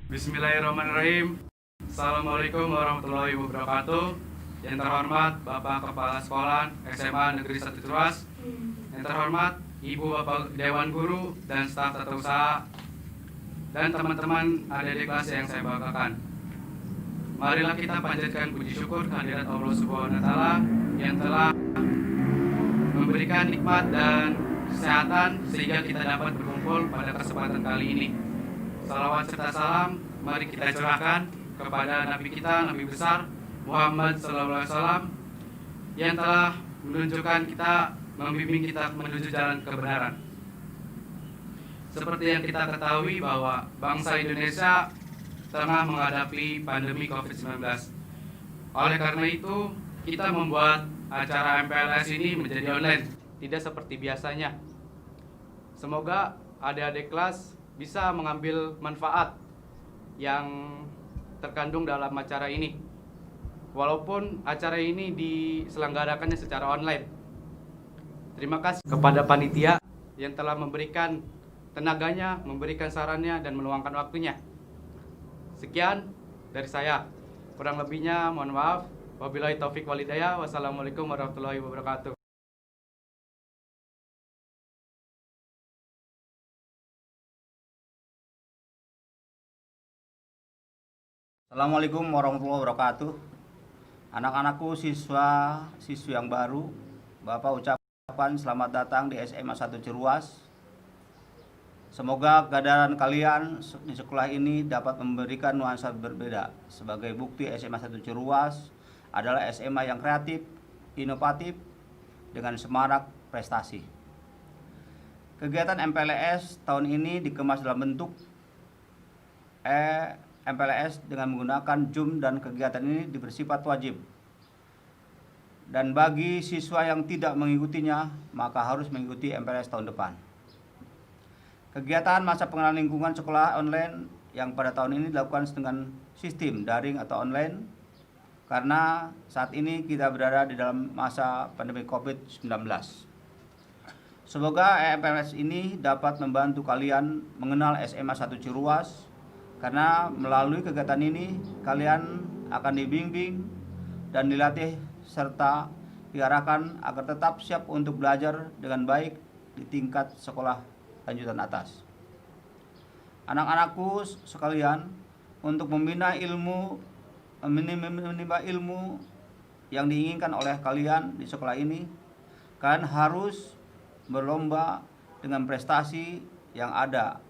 Bismillahirrahmanirrahim. Assalamualaikum warahmatullahi wabarakatuh. Yang terhormat Bapak Kepala Sekolah SMA Negeri 1 Ciruas, yang terhormat Ibu Bapak Dewan Guru dan staf tata usaha, dan teman-teman adik-adik kelas yang saya banggakan. Marilah kita panjatkan puji syukur kehadirat Allah Subhanahu wa Ta'ala yang telah memberikan nikmat dan kesehatan sehingga kita dapat berkumpul pada kesempatan kali ini. Salawat serta salam mari kita curahkan kepada Nabi kita, Nabi besar Muhammad SAW yang telah menunjukkan kita, membimbing kita menuju jalan kebenaran. Seperti yang kita ketahui bahwa bangsa Indonesia tengah menghadapi pandemi COVID-19. Oleh karena itu, kita membuat acara MPLS ini menjadi online, tidak seperti biasanya. Semoga adik-adik kelas bisa mengambil manfaat yang terkandung dalam acara ini. Walaupun acara ini diselenggarakannya secara online. Terima kasih kepada panitia yang telah memberikan tenaganya, memberikan sarannya, dan meluangkan waktunya. Sekian dari saya. Kurang lebihnya mohon maaf. Wabillahi taufik walhidayah. Wassalamualaikum warahmatullahi wabarakatuh. Assalamualaikum warahmatullahi wabarakatuh. Anak-anakku, siswa-siswi yang baru, Bapak ucapkan selamat datang di SMA 1 Ciruas. Semoga kehadiran kalian di sekolah ini dapat memberikan nuansa berbeda. Sebagai bukti, SMA 1 Ciruas adalah SMA yang kreatif, inovatif, dengan semarak prestasi. Kegiatan MPLS tahun ini dikemas dalam bentuk MPLS dengan menggunakan Zoom, dan kegiatan ini bersifat wajib. Dan bagi siswa yang tidak mengikutinya, maka harus mengikuti MPLS tahun depan. Kegiatan masa pengenalan lingkungan sekolah online yang pada tahun ini dilakukan dengan sistem daring atau online, karena saat ini kita berada di dalam masa pandemi COVID-19. Semoga MPLS ini dapat membantu kalian mengenal SMA 1 Ciruas, karena melalui kegiatan ini kalian akan dibimbing dan dilatih serta diarahkan agar tetap siap untuk belajar dengan baik di tingkat sekolah lanjutan atas. Anak-anakku sekalian, untuk menimba ilmu yang diinginkan oleh kalian di sekolah ini, kalian harus berlomba dengan prestasi yang ada.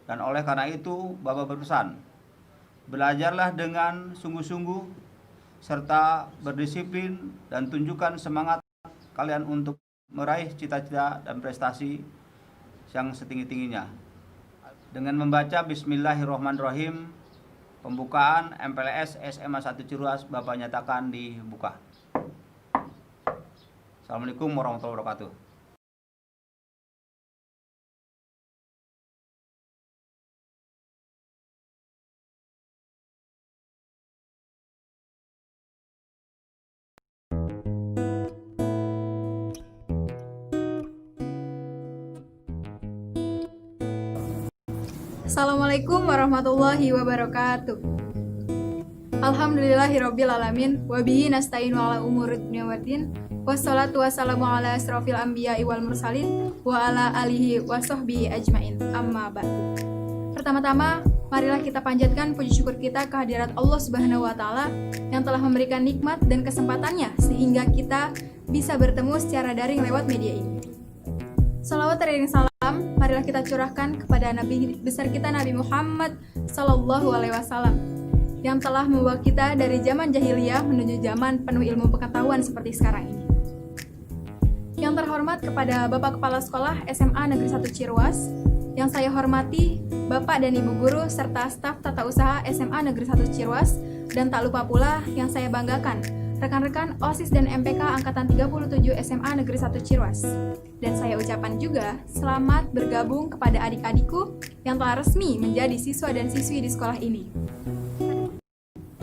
Dan oleh karena itu, Bapak berpesan, belajarlah dengan sungguh-sungguh serta berdisiplin, dan tunjukkan semangat kalian untuk meraih cita-cita dan prestasi yang setinggi-tingginya. Dengan membaca Bismillahirrahmanirrahim, pembukaan MPLS SMA 1 Ciruas Bapak nyatakan dibuka. Assalamualaikum warahmatullahi wabarakatuh. Assalamualaikum warahmatullahi wabarakatuh. Alhamdulillahirabbil alamin wa bihi nasta'inu ala umuri dunya waddin. Wassalatu wassalamu ala asrofil anbiya'i wal mursalin wa ala alihi wa sahbihi ajmain. Amma ba'du. Pertama-tama, marilah kita panjatkan puji syukur kita kehadirat Allah Subhanahu wa Ta'ala yang telah memberikan nikmat dan kesempatannya sehingga kita bisa bertemu secara daring lewat media ini. Salawat teriring salam, marilah kita curahkan kepada Nabi besar kita, Nabi Muhammad Sallallahu Alaihi Wasallam, yang telah membawa kita dari zaman jahiliyah menuju zaman penuh ilmu pengetahuan seperti sekarang ini. Yang terhormat kepada Bapak Kepala Sekolah SMA Negeri 1 Ciruas, yang saya hormati Bapak dan Ibu Guru serta staf tata usaha SMA Negeri 1 Ciruas, dan tak lupa pula yang saya banggakan, rekan-rekan OSIS dan MPK Angkatan 37 SMA Negeri 1 Ciruas. Dan saya ucapkan juga selamat bergabung kepada adik-adikku yang telah resmi menjadi siswa dan siswi di sekolah ini.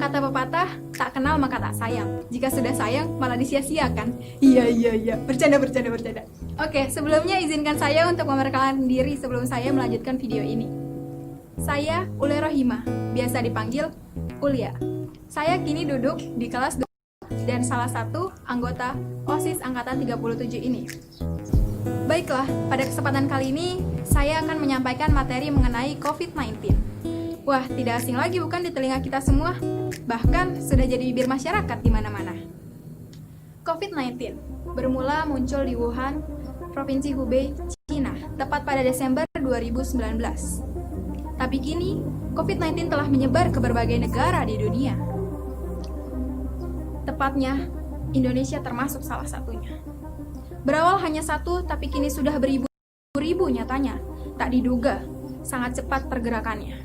Kata pepatah, tak kenal maka tak sayang. Jika sudah sayang, malah disia-siakan. Iya. Bercanda. Oke, sebelumnya izinkan saya untuk memperkenalkan diri sebelum saya melanjutkan video ini. Saya Ule Rohimah, biasa dipanggil Ulia. Saya kini duduk di kelas 2 dan salah satu anggota OSIS Angkatan 37 ini. Baiklah, pada kesempatan kali ini saya akan menyampaikan materi mengenai COVID-19. Wah, tidak asing lagi bukan di telinga kita semua? Bahkan sudah jadi bibir masyarakat di mana-mana. COVID-19 bermula muncul di Wuhan, Provinsi Hubei, Cina, tepat pada Desember 2019. Tapi kini, COVID-19 telah menyebar ke berbagai negara di dunia. Tepatnya, Indonesia termasuk salah satunya. Berawal hanya satu, tapi kini sudah beribu-ribu nyatanya. Tak diduga, sangat cepat pergerakannya.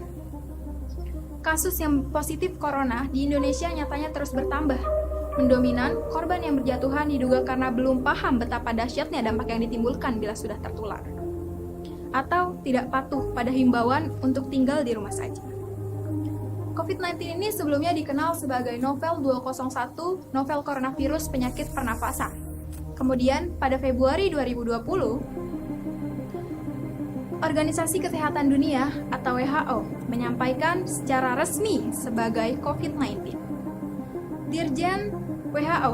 Kasus yang positif corona di Indonesia nyatanya terus bertambah. Mendominan, korban yang berjatuhan diduga karena belum paham betapa dahsyatnya dampak yang ditimbulkan bila sudah tertular. Atau tidak patuh pada himbauan untuk tinggal di rumah saja. COVID-19 ini sebelumnya dikenal sebagai novel 201, novel coronavirus penyakit pernafasan. Kemudian, pada Februari 2020, Organisasi Kesehatan Dunia atau WHO menyampaikan secara resmi sebagai COVID-19. Dirjen WHO,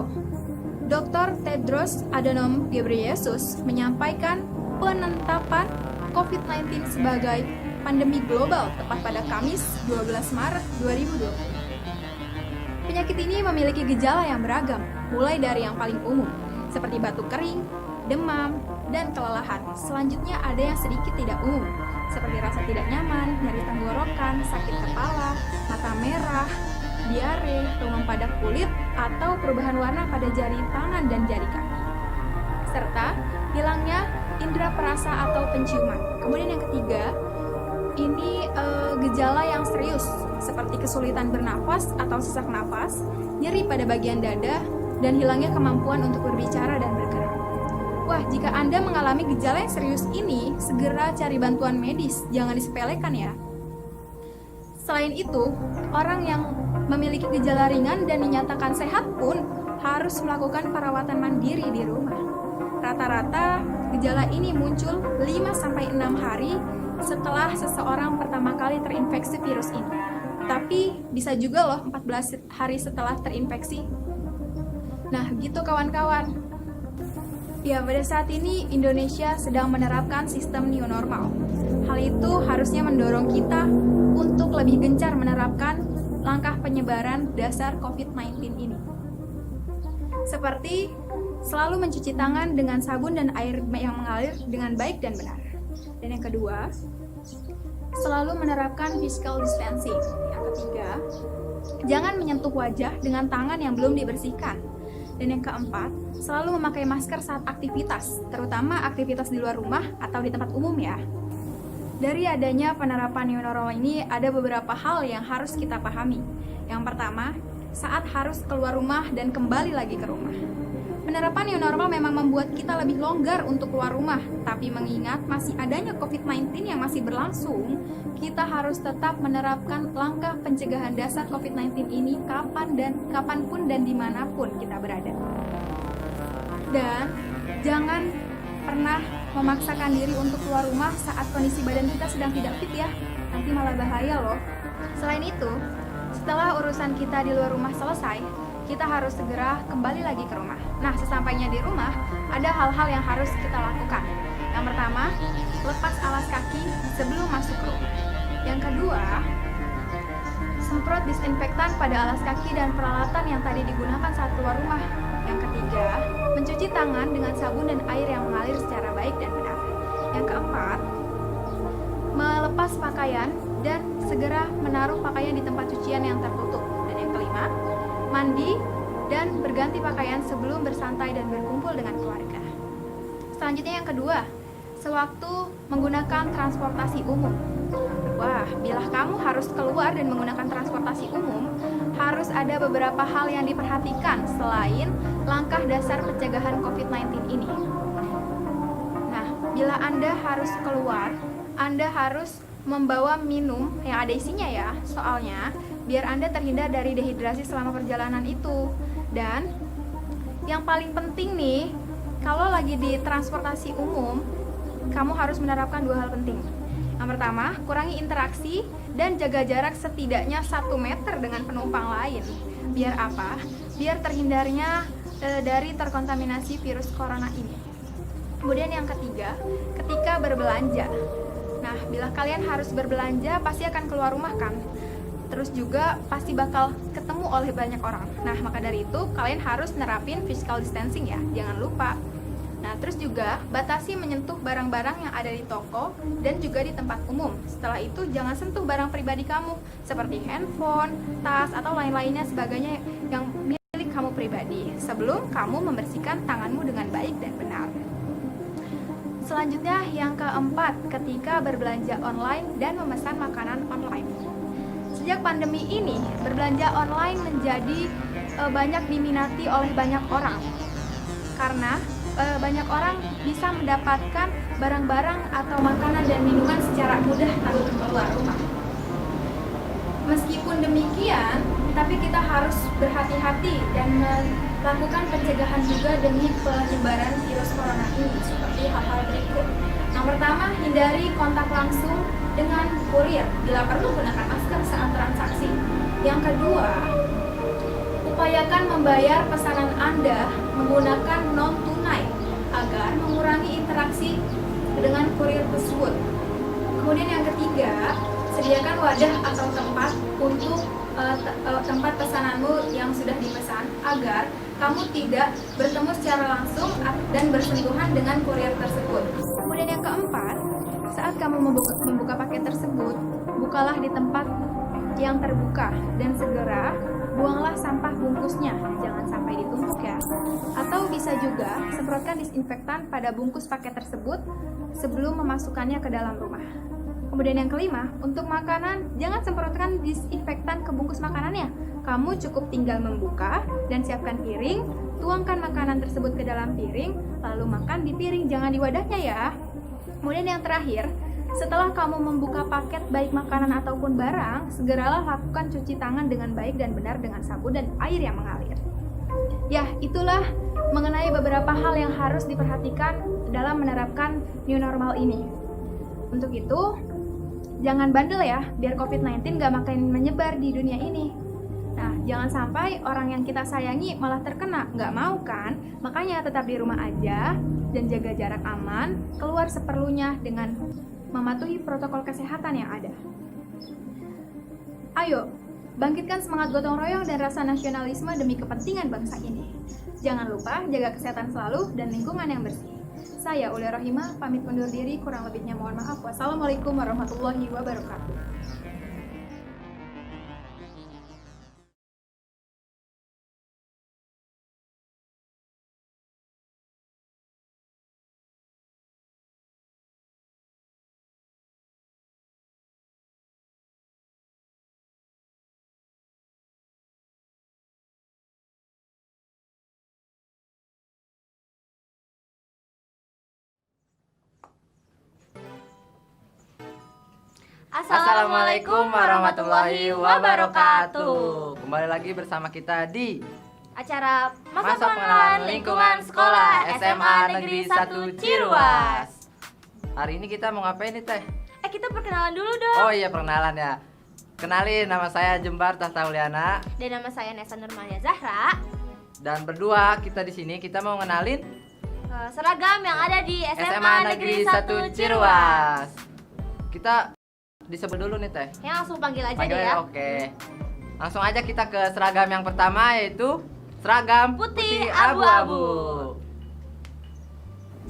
Dr. Tedros Adhanom Ghebreyesus menyampaikan penetapan COVID-19 sebagai pandemi global tepat pada Kamis 12 Maret 2020. Penyakit ini memiliki gejala yang beragam, mulai dari yang paling umum, seperti batuk kering, demam, dan kelelahan. Selanjutnya ada yang sedikit tidak umum, seperti rasa tidak nyaman, nyeri tenggorokan, sakit kepala, mata merah, diare, rumam pada kulit, atau perubahan warna pada jari tangan dan jari kaki. Serta hilangnya indera perasa atau penciuman. Kemudian yang ketiga, ini gejala yang serius, seperti kesulitan bernafas atau sesak nafas, nyeri pada bagian dada, dan hilangnya kemampuan untuk berbicara dan bergerak. Wah, jika Anda mengalami gejala yang serius ini, segera cari bantuan medis, jangan disepelekan ya. Selain itu, orang yang memiliki gejala ringan dan dinyatakan sehat pun harus melakukan perawatan mandiri di rumah. Rata-rata, gejala ini muncul 5-6 hari setelah seseorang pertama kali terinfeksi virus ini. Tapi bisa juga loh 14 hari setelah terinfeksi. Nah, gitu kawan-kawan. Ya, pada saat ini Indonesia sedang menerapkan sistem new normal. Hal itu harusnya mendorong kita untuk lebih gencar menerapkan langkah penyebaran dasar COVID-19 ini. Seperti selalu mencuci tangan dengan sabun dan air yang mengalir dengan baik dan benar. Dan yang kedua, selalu menerapkan physical distancing. Yang ketiga, jangan menyentuh wajah dengan tangan yang belum dibersihkan. Dan yang keempat, selalu memakai masker saat aktivitas, terutama aktivitas di luar rumah atau di tempat umum ya. Dari adanya penerapan new normal ini, ada beberapa hal yang harus kita pahami. Yang pertama, saat harus keluar rumah dan kembali lagi ke rumah. Penerapan new normal memang membuat kita lebih longgar untuk keluar rumah, tapi mengingat masih adanya COVID-19 yang masih berlangsung, kita harus tetap menerapkan langkah pencegahan dasar COVID-19 ini kapanpun dan dimanapun kita berada. Dan jangan pernah memaksakan diri untuk keluar rumah saat kondisi badan kita sedang tidak fit ya, nanti malah bahaya loh. Selain itu, setelah urusan kita di luar rumah selesai, kita harus segera kembali lagi ke rumah. Nah, sesampainya di rumah, ada hal-hal yang harus kita lakukan. Yang pertama, lepas alas kaki sebelum masuk ke rumah. Yang kedua, semprot disinfektan pada alas kaki dan peralatan yang tadi digunakan saat keluar rumah. Yang ketiga, mencuci tangan dengan sabun dan air yang mengalir secara baik dan benar. Yang keempat, melepas pakaian dan segera menaruh pakaian di tempat cucian yang tertutup. Dan yang kelima, mandi dan berganti pakaian sebelum bersantai dan berkumpul dengan keluarga. Selanjutnya yang kedua, sewaktu menggunakan transportasi umum. Wah, bila kamu harus keluar dan menggunakan transportasi umum, harus ada beberapa hal yang diperhatikan selain langkah dasar pencegahan COVID-19 ini. Nah, bila Anda harus keluar, Anda harus membawa minum yang ada isinya ya, soalnya biar Anda terhindar dari dehidrasi selama perjalanan itu. Dan yang paling penting nih, kalau lagi di transportasi umum, kamu harus menerapkan dua hal penting. Yang pertama, kurangi interaksi dan jaga jarak setidaknya 1 meter dengan penumpang lain. Biar apa? Biar terhindarnya dari terkontaminasi virus corona ini. Kemudian yang ketiga, ketika berbelanja. Nah, bila kalian harus berbelanja, pasti akan keluar rumah kan? Terus juga pasti bakal ketemu oleh banyak orang. Nah, maka dari itu kalian harus nerapin physical distancing ya, jangan lupa. Nah, terus juga batasi menyentuh barang-barang yang ada di toko dan juga di tempat umum. Setelah itu jangan sentuh barang pribadi kamu seperti handphone, tas, atau lain-lainnya sebagainya yang milik kamu pribadi sebelum kamu membersihkan tanganmu dengan baik dan benar. Selanjutnya yang keempat, ketika berbelanja online dan memesan makanan online. Sejak pandemi ini, berbelanja online menjadi banyak diminati oleh banyak orang. Karena banyak orang bisa mendapatkan barang-barang atau makanan dan minuman secara mudah tanpa keluar rumah. Meskipun demikian, tapi kita harus berhati-hati dan melakukan pencegahan juga demi penyebaran virus corona ini seperti hal-hal berikut. Yang pertama, hindari kontak langsung dengan kurir. Bila perlu, gunakan masker saat transaksi. Yang kedua, upayakan membayar pesanan Anda menggunakan non-tunai agar mengurangi interaksi dengan kurir tersebut. Kemudian yang ketiga, sediakan wadah atau tempat untuk tempat pesananmu yang sudah dipesan agar kamu tidak bertemu secara langsung dan bersentuhan dengan kurir tersebut. Kemudian yang keempat, saat kamu membuka paket tersebut, bukalah di tempat yang terbuka dan segera buanglah sampah bungkusnya, jangan sampai ditumpuk ya. Atau bisa juga semprotkan disinfektan pada bungkus paket tersebut sebelum memasukkannya ke dalam rumah. Kemudian yang kelima, untuk makanan jangan semprotkan disinfektan ke bungkus makanannya. Kamu cukup tinggal membuka dan siapkan piring, tuangkan makanan tersebut ke dalam piring, lalu makan di piring, jangan di wadahnya ya. Kemudian yang terakhir, setelah kamu membuka paket baik makanan ataupun barang, segeralah lakukan cuci tangan dengan baik dan benar dengan sabun dan air yang mengalir. Ya, itulah mengenai beberapa hal yang harus diperhatikan dalam menerapkan new normal ini. Untuk itu, jangan bandel ya, biar COVID-19 gak makin menyebar di dunia ini. Nah, jangan sampai orang yang kita sayangi malah terkena, gak mau kan? Makanya tetap di rumah aja dan jaga jarak aman, keluar seperlunya dengan mematuhi protokol kesehatan yang ada. Ayo, bangkitkan semangat gotong royong dan rasa nasionalisme demi kepentingan bangsa ini. Jangan lupa jaga kesehatan selalu dan lingkungan yang bersih. Saya Uli Rohimah, pamit undur diri, kurang lebihnya mohon maaf. Wassalamualaikum warahmatullahi wabarakatuh. Assalamualaikum warahmatullahi wabarakatuh. Kembali lagi bersama kita di acara Masa Pengenalan Lingkungan Sekolah SMA Negeri 1 Ciruas. Hari ini kita mau ngapain nih Teh? Kita perkenalan dulu dong. Oh iya, perkenalan ya. Kenalin, nama saya Jembar Tahtauliana. Dan nama saya Nesa Nurmania Zahra. Dan berdua kita di sini kita mau ngenalin seragam yang ada di SMA Negeri 1 Ciruas. Kita disebut dulu nih Teh. Ya, langsung panggil aja Panggil deh ya. Oke. Langsung aja kita ke seragam yang pertama, yaitu seragam Putih abu-abu.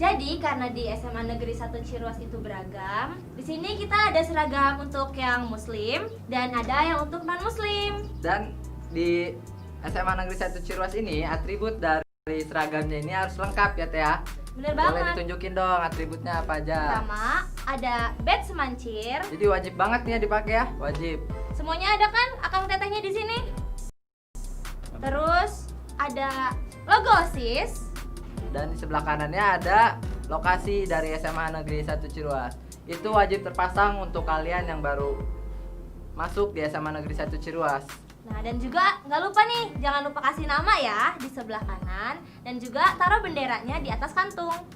Jadi karena di SMA Negeri 1 Ciruas itu beragam, di sini kita ada seragam untuk yang muslim dan ada yang untuk non muslim. Dan di SMA Negeri 1 Ciruas ini atribut dari seragamnya ini harus lengkap ya Teh ya. Bener Boleh banget. ditunjukin dong atributnya apa aja. Pertama ada badge semancir. Jadi wajib banget nih ya dipakai ya, wajib. Semuanya ada kan akang tetehnya di sini. Terus ada logo OSIS. Dan di sebelah kanannya ada lokasi dari SMA Negeri 1 Ciruas. Itu wajib terpasang untuk kalian yang baru masuk di SMA Negeri 1 Ciruas. Nah, dan juga nggak lupa nih, jangan lupa kasih nama ya di sebelah kanan dan juga taruh benderanya di atas kantung.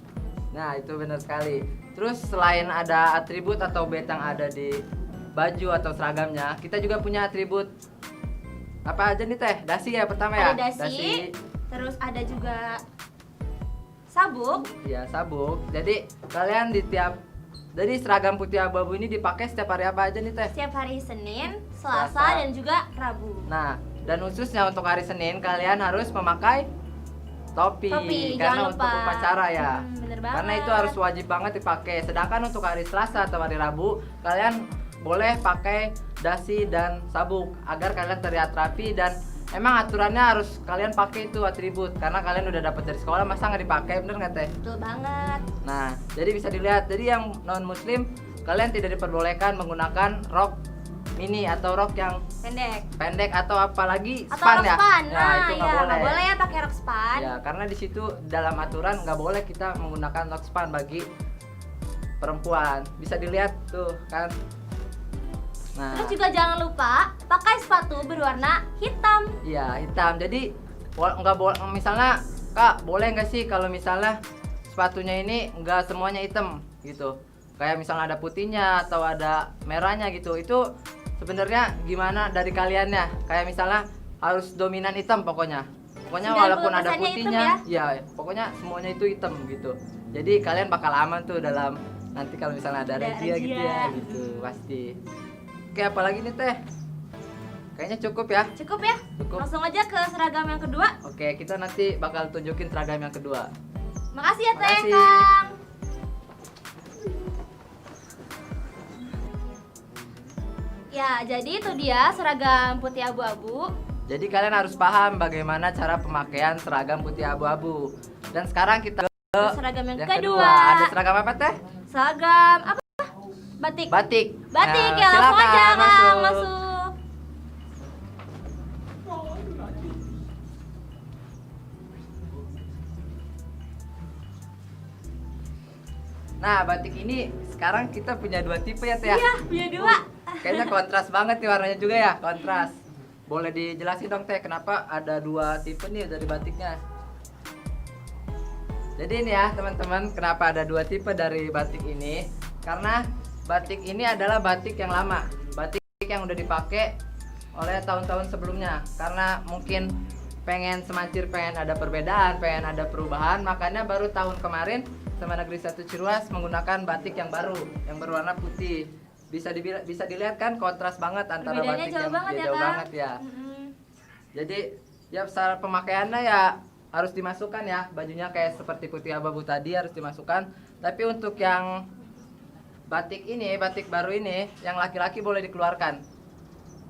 Nah, itu benar sekali. Terus selain ada atribut atau badge yang ada di baju atau seragamnya, kita juga punya atribut apa aja nih Teh? Dasi ya pertama ya? Ada dasi, terus ada juga sabuk. Iya, sabuk. Jadi kalian jadi seragam putih abu-abu ini dipakai setiap hari apa aja nih Teh? Setiap hari Senin, Selasa, Selasa. dan juga Rabu. Nah, dan khususnya untuk hari Senin kalian harus memakai topi, Topi, karena jangan untuk lupa. upacara ya. Bener banget. Karena itu harus wajib banget dipakai. Sedangkan untuk hari Selasa atau hari Rabu kalian boleh pakai dasi dan sabuk agar kalian terlihat rapi, dan emang aturannya harus kalian pakai itu atribut karena kalian udah dapat dari sekolah, masa nggak dipakai, bener nggak Teh? Betul banget. Nah, jadi bisa dilihat. Jadi yang non muslim kalian tidak diperbolehkan menggunakan rok mini atau rok yang pendek atau apalagi Atau span rok ya. span. Ya, Nah, itu ya, nggak boleh. nggak boleh ya pakai rok span. Ya, karena di situ dalam aturan nggak boleh kita menggunakan rok span bagi perempuan. Bisa dilihat tuh kan. Nah, Terus juga jangan lupa pakai sepatu berwarna hitam. iya hitam. Jadi nggak boleh, misalnya Kak, boleh nggak sih kalau misalnya sepatunya ini nggak semuanya hitam gitu? Kayak misalnya ada putihnya atau ada merahnya gitu. Itu sebenarnya gimana dari kaliannya? Kayak misalnya harus dominan hitam pokoknya. Pokoknya 90% walaupun ada hitam putihnya, ya? ya pokoknya semuanya itu hitam gitu. Jadi kalian bakal aman tuh dalam nanti kalau misalnya ada razia gitu ya, gitu pasti. Oke, apalagi nih Teh? Kayaknya cukup ya. Cukup ya? Cukup. Langsung aja ke seragam yang kedua. Oke, kita nanti bakal tunjukin seragam yang kedua. Makasih ya Teh, Makasih. Kang. Ya, jadi itu dia seragam putih abu-abu. Jadi kalian harus paham bagaimana cara pemakaian seragam putih abu-abu. Dan sekarang kita ke Seragam yang yang kedua. Ada seragam apa Teh? Seragam apa? Batik. Batik. Batik Nah, ya, langsung silakan aja Kang, masuk. masuk. Nah, batik ini sekarang kita punya dua tipe ya Teh. Iya, punya dua. Kayaknya kontras banget nih warnanya juga ya, kontras. Boleh dijelasin dong Teh, kenapa ada dua tipe nih dari batiknya? Jadi ini ya teman-teman, kenapa ada dua tipe dari batik ini? Karena batik ini adalah batik yang lama, batik yang udah dipakai oleh tahun-tahun sebelumnya. Karena mungkin pengen semancir, pengen ada perbedaan, pengen ada perubahan, makanya baru tahun kemarin SMA Negeri 1 Ciruas menggunakan batik yang baru, yang berwarna putih. Bisa dilihat kan kontras banget antara Perbedaannya batik jauh yang banget ya, jauh Kang. banget ya. Mm-mm. Jadi ya secara pemakaiannya ya harus dimasukkan ya, bajunya kayak seperti putih abu-abu tadi harus dimasukkan. Tapi untuk yang batik ini, batik baru ini, yang laki-laki boleh dikeluarkan.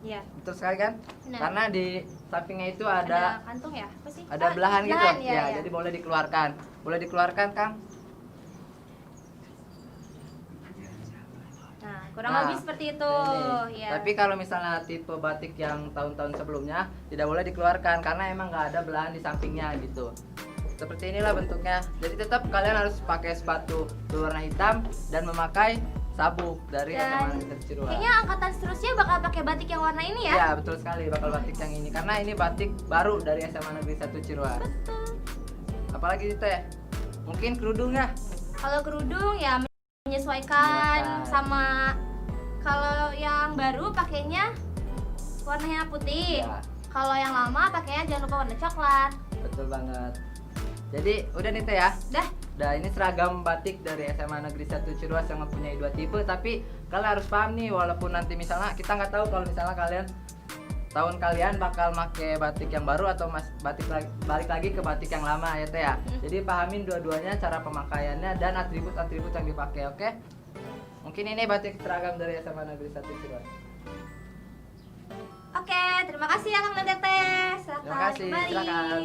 Iya. Betul sekali kan? Benar. Karena di sampingnya itu Ada ada kantung ya? Apa sih? ada belahan gitu. Belahan, Ya, ya. jadi boleh dikeluarkan. Boleh dikeluarkan, Kang? Nah, kurang Nah, lebih seperti itu. Ini. Ya. Tapi kalau misalnya tipe batik yang tahun-tahun sebelumnya tidak boleh dikeluarkan karena emang nggak ada belahan di sampingnya gitu. Seperti inilah bentuknya. Jadi tetap kalian harus pakai sepatu berwarna hitam dan memakai sabuk dari Dan SMA Negeri 1 Ciruas. Kayaknya angkatan seterusnya bakal pakai batik yang warna ini ya? Ya betul sekali, bakal batik yang ini karena ini batik baru dari SMA Negeri 1 Ciruas. Betul. Apalagi itu Teh? Mungkin kerudungnya. Kalau kerudung ya menyesuaikan Menyesuaikan. sama kalau yang baru pakainya warnanya putih. Ya, Kalau yang lama pakainya jangan lupa warna coklat. betul banget. Jadi udah nih Teh ya. Dah, Nah ini seragam batik dari SMA Negeri 1 Ciruas yang mempunyai dua tipe. Tapi kalian harus paham nih, walaupun nanti misalnya kita nggak tahu kalau misalnya tahun kalian bakal make batik yang baru atau balik lagi ke batik yang lama ya Teh ya. Jadi pahamin dua-duanya cara pemakaiannya dan atribut-atribut yang dipakai, oke? Mungkin ini batik seragam dari SMA Negeri 1 Ciruas. oke, terima kasih ya Kang dan Teteh. Silakan Terima kasih, kembali. silakan.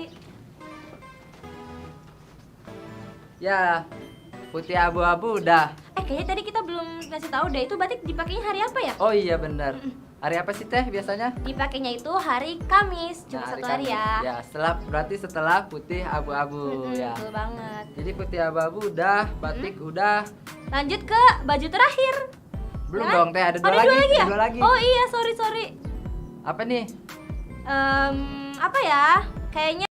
Ya, putih abu-abu udah. Kayaknya tadi kita belum ngasih tahu deh, itu batik dipakainya hari apa ya? Oh iya benar. Hari apa sih Teh biasanya? Dipakainya itu hari Kamis, cuma Nah, satu hari ya. Ya, berarti setelah putih abu-abu ya. Betul banget. Jadi putih abu-abu udah, batik udah. Lanjut ke baju terakhir. Belum Ya? dong Teh, ada Oh, dua lagi. lagi ya? Dua lagi. Oh iya, sorry. Apa nih? Apa ya? Kayaknya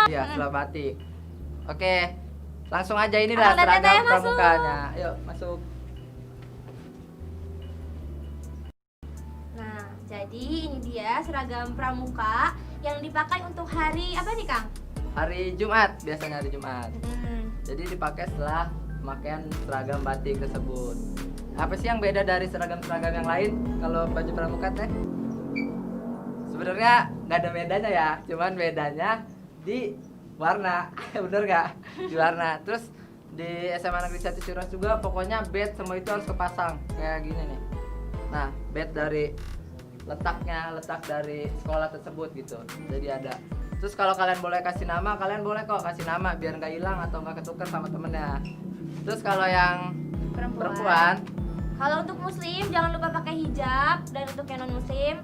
Ya, setelah batik. Oke. Langsung aja inilah Akan lihat seragam Teteh masuk. pramukanya. Yuk masuk. Nah, jadi ini dia seragam pramuka yang dipakai untuk hari apa nih, Kang? Hari Jumat, biasanya hari Jumat. Hmm. Jadi dipakai setelah pemakaian seragam batik tersebut. Apa sih yang beda dari seragam-seragam yang lain kalau baju pramuka teh? Sebenarnya nggak ada bedanya ya, cuman bedanya di warna, bener nggak? Di warna. Terus di SMA Negeri 1 Ciruas juga pokoknya bed semua itu harus kepasang kayak gini nih. Nah, bed dari letak dari sekolah tersebut gitu. Jadi ada. Terus kalau kalian boleh kasih nama, kalian boleh kok kasih nama biar nggak hilang atau nggak ketukar sama temennya. Terus kalau yang perempuan Kalau untuk muslim jangan lupa pakai hijab, dan untuk yang non muslim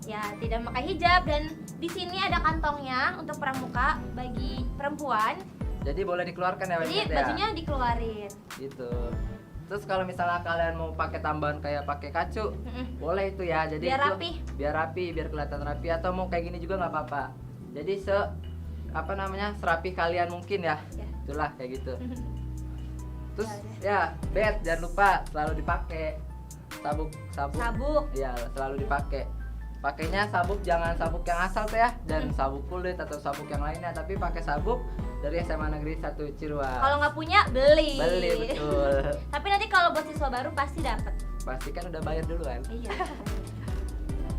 ya tidak memakai hijab. Dan di sini ada kantongnya untuk pramuka bagi perempuan. jadi boleh dikeluarkan ya Jadi website ya. bajunya dikeluarin. Gitu. Terus kalau misalnya kalian mau pakai tambahan kayak pakai kacu, boleh itu ya. Jadi Biar itu rapi. biar rapi, biar kelihatan rapi, atau mau kayak gini juga nggak apa-apa. Jadi serapi kalian mungkin ya. Ya. Itulah kayak gitu. Terus Ya ya, bed jangan lupa selalu dipakai. Sabuk. Sabuk. Iya, selalu dipakai. Pakainya sabuk jangan sabuk yang asal tuh ya, dan sabuk kulit atau sabuk yang lainnya, tapi pakai sabuk dari SMA Negeri 1 Ciruas. Kalau nggak punya beli. Beli betul. Tapi nanti kalau buat siswa baru pasti dapat. Pasti kan udah bayar duluan. Iya.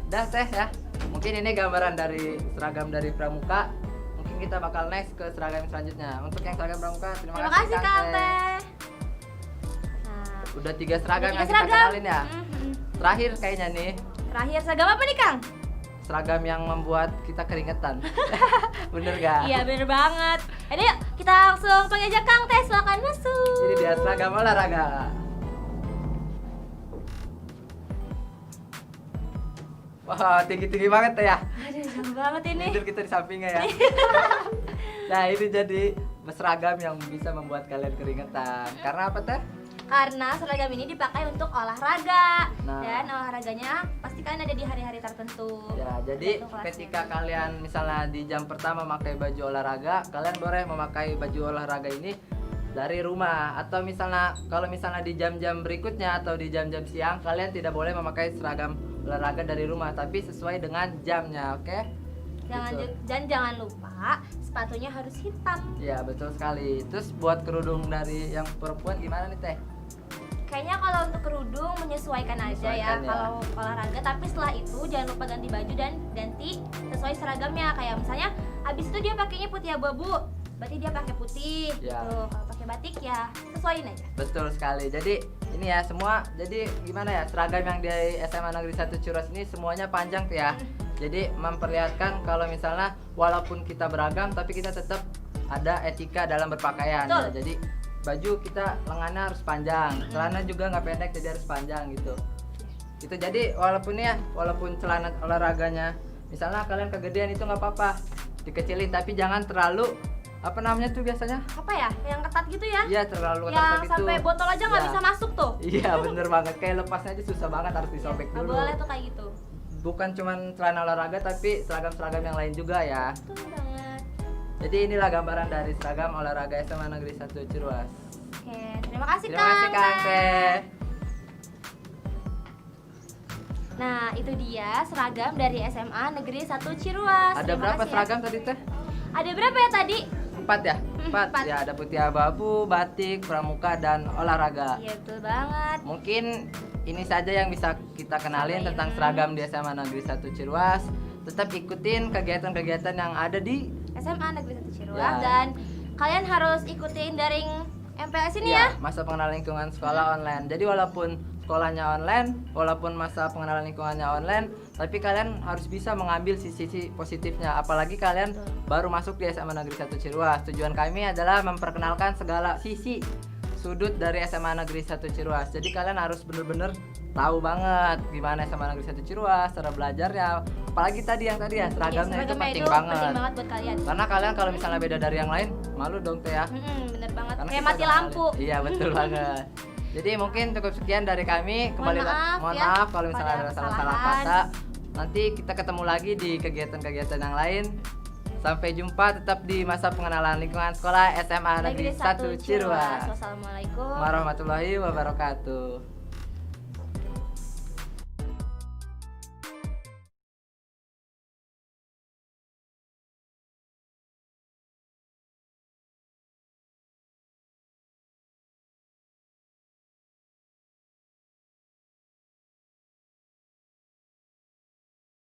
Dah teh ya. Mungkin ini gambaran dari seragam dari pramuka. Mungkin kita bakal next ke seragam yang selanjutnya. Untuk yang seragam pramuka, Terima kasih Kang Teh. Nah, Udah 3 seragam tiga yang kita seragam. kenalin ya. Terakhir kayaknya nih, Terakhir seragam apa nih, Kang? seragam yang membuat kita keringetan. Bener gak? Iya bener banget. Jadi yuk kita langsung panggil aja Kang Teh, silakan masuk. Ini dia seragam olahraga. Wah, tinggi-tinggi banget teh ya. Aduh, jauh banget ini. Tidur kita di sampingnya ya. Nah, ini jadi seragam yang bisa membuat kalian keringetan. Karena apa teh? Karena seragam ini dipakai untuk olahraga. Nah. Dan olahraganya pasti kan ada di hari-hari tertentu. Ya, jadi Untuk kelasnya. ketika kalian misalnya di jam pertama memakai baju olahraga, kalian boleh memakai baju olahraga ini dari rumah. Atau misalnya kalau misalnya di jam-jam berikutnya atau di jam-jam siang, kalian tidak boleh memakai seragam olahraga dari rumah, tapi sesuai dengan jamnya, oke? Gitu. Jangan lupa sepatunya harus hitam. Ya, betul sekali. Terus buat kerudung dari yang perempuan gimana nih teh? Kayaknya kalau untuk kerudung menyesuaikan aja ya Menyesuaikan ya. kalau olahraga, tapi setelah itu jangan lupa ganti baju dan ganti sesuai seragamnya. Kayak misalnya habis itu dia pakainya putih abu-abu, berarti dia pakai putih Ya. gitu. Kalau pakai batik ya sesuaiin aja. Betul sekali. Jadi ini ya semua, jadi gimana ya, seragam yang di SMA Negeri 1 Ciruas ini semuanya panjang tuh ya. Jadi memperlihatkan kalau misalnya walaupun kita beragam tapi kita tetap ada etika dalam berpakaian. Betul. Ya, jadi baju kita lengannya harus panjang, celana juga nggak pendek jadi harus panjang gitu. Itu jadi walaupun celana olahraganya misalnya kalian kegedean itu nggak apa-apa, dikecilin tapi jangan terlalu apa namanya tuh biasanya? Apa ya? Yang ketat gitu ya? Iya, terlalu Yang ketat gitu. sampai botol aja nggak Ya. bisa masuk tuh. Iya, bener banget. Kayak lepasnya aja susah banget, harus disobek Nggak dulu. boleh tuh kayak gitu. Bukan cuman celana olahraga tapi seragam-seragam yang lain juga ya. Betul banget. Jadi inilah gambaran dari seragam olahraga SMA Negeri 1 Ciruas. Oke, terima kasih Terima kasih Kang Teh. Nah, itu dia seragam dari SMA Negeri 1 Ciruas. Ada Terima berapa kasih ya. seragam tadi Teh? Ada berapa ya tadi? 4 ya? 4. Empat. Ya, ada putih abu-abu, batik, pramuka dan olahraga. Iya, betul banget. Mungkin ini saja yang bisa kita kenalin Sampaikan. tentang seragam di SMA Negeri 1 Ciruas. Tetap ikutin kegiatan-kegiatan yang ada di SMA Negeri 1 Ciruas Ya. dan kalian harus ikutin daring MPLS ini ya. masa pengenalan lingkungan sekolah online. Jadi walaupun sekolahnya online, walaupun masa pengenalan lingkungannya online, tapi kalian harus bisa mengambil sisi-sisi positifnya. Apalagi kalian baru masuk di SMA Negeri 1 Ciruas. Tujuan kami adalah memperkenalkan segala sisi sudut dari SMA Negeri 1 Ciruas. Jadi kalian harus bener-bener tahu banget gimana SMA Negeri 1 Ciruas, cara belajarnya. Apalagi tadi ya seragamnya itu penting banget. buat kalian. Karena kalian kalau misalnya beda dari yang lain, malu dong Teh ya. Bener banget. Karena Kayak kita mati udah lampu. kenalin. Iya, betul banget. Jadi mungkin cukup sekian dari kami. Kembali mohon ya, maaf kalau misalnya pada ada salah-salah kesalahan. kata. Nanti kita ketemu lagi di kegiatan-kegiatan yang lain. Sampai jumpa tetap di masa pengenalan lingkungan sekolah SMA Negeri 1 Ciruas. Wassalamualaikum Warahmatullahi wabarakatuh.